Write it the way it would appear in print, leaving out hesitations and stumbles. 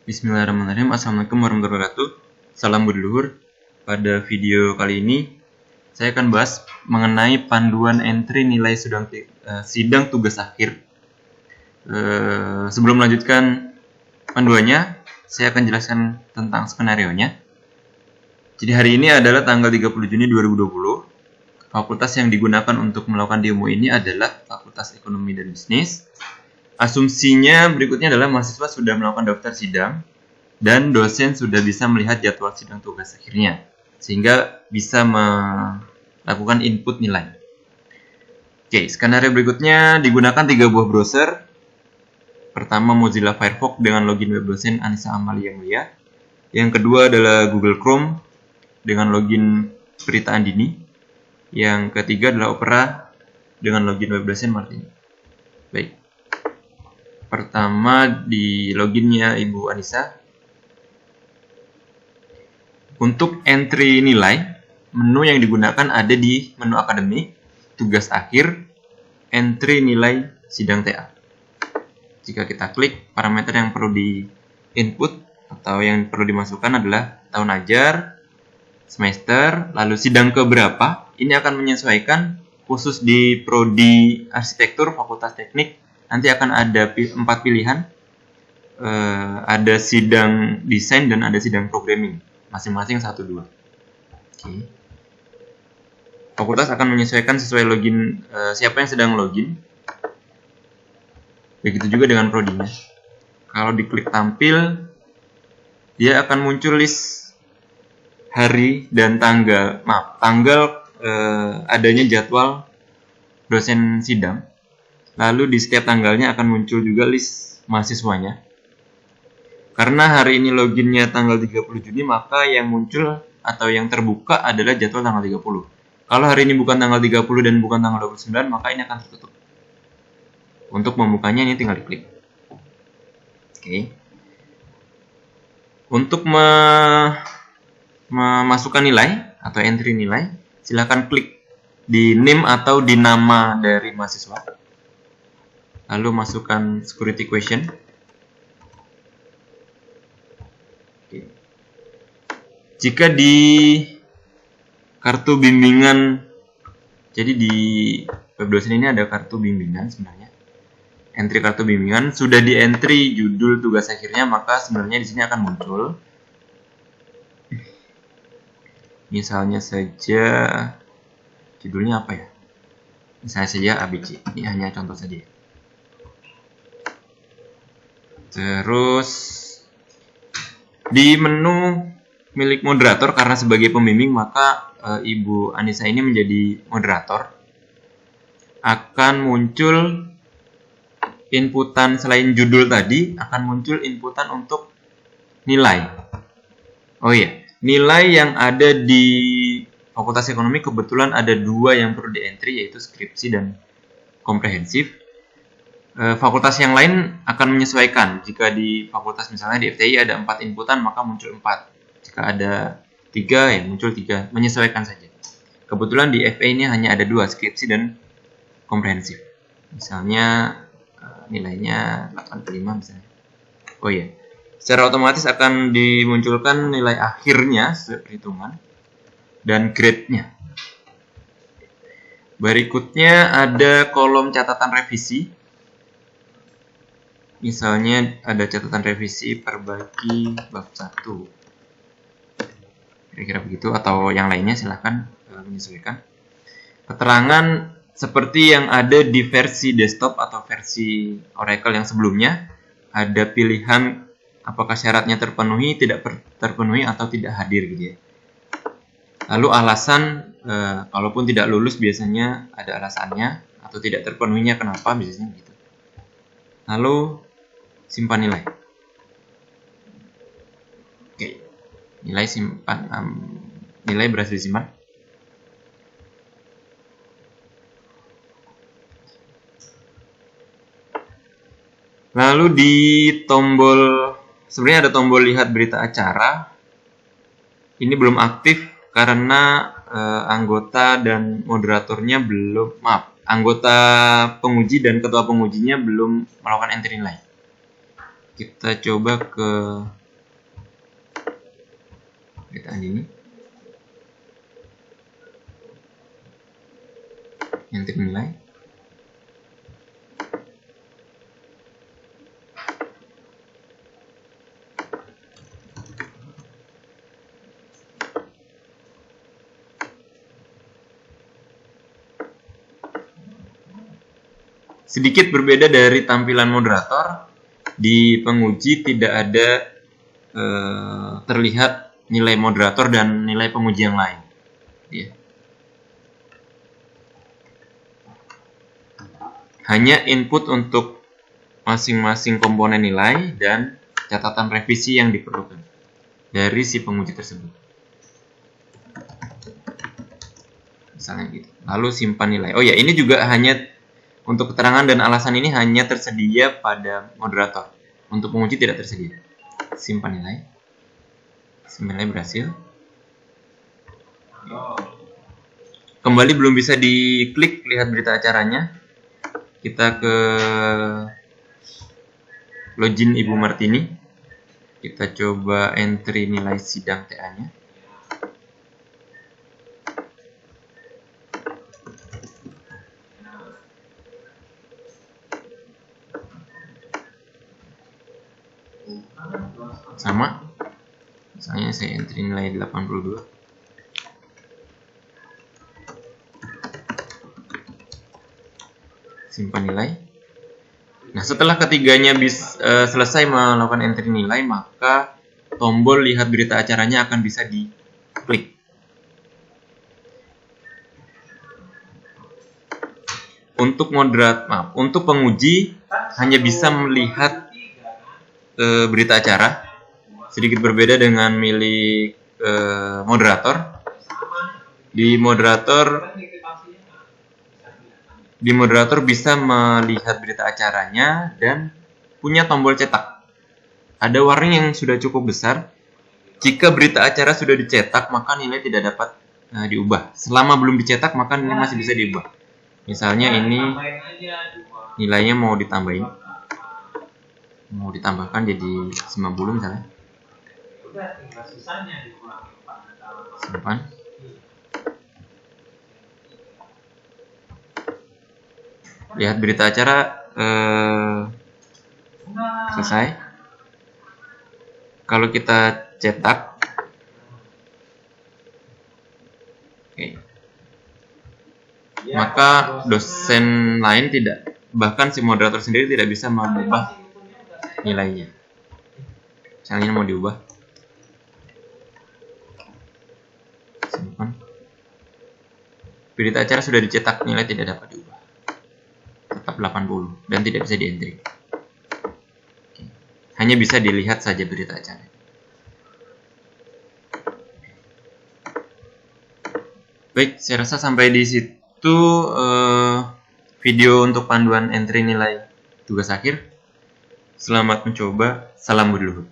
Bismillahirrahmanirrahim. Assalamualaikum warahmatullahi wabarakatuh. Salam berluhur. Pada video kali ini saya akan bahas mengenai panduan entry nilai sidang tugas akhir. Sebelum melanjutkan panduannya, saya akan jelaskan tentang skenario-nya. Jadi hari ini adalah tanggal 30 Juni 2020. Fakultas yang digunakan untuk melakukan demo ini adalah Fakultas Ekonomi dan Bisnis. Asumsinya berikutnya adalah mahasiswa sudah melakukan daftar sidang dan dosen sudah bisa melihat jadwal sidang tugas akhirnya, sehingga bisa melakukan input nilai. Oke, skenario berikutnya digunakan 3 buah browser. Pertama Mozilla Firefox dengan login web dosen Anissa Amalia Mulia. Yang kedua adalah Google Chrome dengan login Prita Andini. Yang ketiga adalah Opera dengan login web dosen Martini. Baik. Pertama di loginnya Ibu Anissa. Untuk entry nilai, menu yang digunakan ada di menu akademik, tugas akhir, entry nilai sidang TA. Jika kita klik, parameter yang perlu di input atau yang perlu dimasukkan adalah tahun ajar, semester, lalu sidang keberapa. Ini akan menyesuaikan khusus di prodi arsitektur, fakultas teknik. Nanti akan ada 4 pilihan, ada sidang desain dan ada sidang programming, masing-masing 1-2. Oke. Fakultas akan menyesuaikan sesuai login, siapa yang sedang login. Begitu juga dengan prodinya. Kalau diklik tampil, dia akan muncul list hari dan tanggal, adanya jadwal dosen sidang. Lalu di setiap tanggalnya akan muncul juga list mahasiswanya. Karena hari ini loginnya tanggal 30 Juni, maka yang muncul atau yang terbuka adalah jadwal tanggal 30. Kalau hari ini bukan tanggal 30 dan bukan tanggal 29, maka ini akan tertutup. Untuk membukanya ini tinggal diklik. Oke. Untuk memasukkan nilai atau entry nilai, silakan klik di name atau di nama dari mahasiswa. Lalu masukkan security question. Oke. Jika di kartu bimbingan, jadi di web dosen ini ada kartu bimbingan sebenarnya. Entry kartu bimbingan sudah di entry judul tugas akhirnya, maka sebenarnya di sini akan muncul. Misalnya saja judulnya apa ya? Misalnya saja ABC. Ini hanya contoh saja. Terus di menu milik moderator, karena sebagai pembimbing maka Ibu Anissa ini menjadi moderator, akan muncul inputan selain judul tadi, akan muncul inputan untuk nilai. Oh iya, nilai yang ada di Fakultas Ekonomi kebetulan ada 2 yang perlu di entry, yaitu skripsi dan komprehensif. Fakultas yang lain akan menyesuaikan. Jika di fakultas misalnya di FTI ada 4 inputan, maka muncul 4. Jika ada 3, ya muncul 3. Menyesuaikan saja. Kebetulan di FA ini hanya ada 2, skripsi dan komprehensif. Misalnya nilainya 85 misalnya. Oh iya. Secara otomatis akan dimunculkan nilai akhirnya sesuai perhitungan dan grade-nya. Berikutnya ada kolom catatan revisi. Misalnya ada catatan revisi perbaiki bab 1. Kira-kira begitu, atau yang lainnya silahkan menyesuaikan. Keterangan seperti yang ada di versi desktop atau versi Oracle yang sebelumnya. Ada pilihan apakah syaratnya terpenuhi, tidak terpenuhi, atau tidak hadir gitu ya. Lalu alasan, kalaupun tidak lulus biasanya ada alasannya, atau tidak terpenuhinya kenapa biasanya gitu. Lalu simpan nilai. Oke, nilai simpan, nilai berhasil disimpan. Lalu di tombol, sebenarnya ada tombol lihat berita acara. Ini belum aktif karena anggota dan moderatornya belum, anggota penguji dan ketua pengujinya belum melakukan entry nilai. Kita coba ke Berita Andini. Entry nilai. Sedikit berbeda dari tampilan moderator, di penguji tidak ada terlihat nilai moderator dan nilai penguji yang lain. Ya. Hanya input untuk masing-masing komponen nilai dan catatan revisi yang diperlukan dari si penguji tersebut. Misalnya gitu. Lalu simpan nilai. Oh ya, ini juga hanya untuk keterangan dan alasan ini hanya tersedia pada moderator. Untuk penguji tidak tersedia. Simpan nilai. Simpan nilai berhasil. Kembali belum bisa diklik lihat berita acaranya. Kita ke login Ibu Martini. Kita coba entry nilai sidang TA-nya. Sama. Misalnya saya entry nilai 82. Simpan nilai. Nah, setelah ketiganya selesai melakukan entry nilai, maka tombol lihat berita acaranya akan bisa diklik. Untuk untuk penguji hanya bisa melihat berita acara, sedikit berbeda dengan milik moderator. Di moderator bisa melihat berita acaranya dan punya tombol cetak. Ada warning yang sudah cukup besar. Jika berita acara sudah dicetak, maka nilai tidak dapat diubah. Selama belum dicetak, maka nilai masih bisa diubah. Misalnya ini nilainya mau ditambahkan jadi 90 misalnya. Simpan. Lihat berita acara selesai. Kalau kita cetak, maka dosen lain bahkan si moderator sendiri tidak bisa mengubah nilainya. Misalnya mau diubah. Simpan. Berita acara sudah dicetak, nilai tidak dapat diubah. Tetap 80 dan tidak bisa di-entry. Hanya bisa dilihat saja berita acara. Baik, saya rasa sampai di situ video untuk panduan entry nilai tugas akhir. Selamat mencoba. Salam Budi Luhur.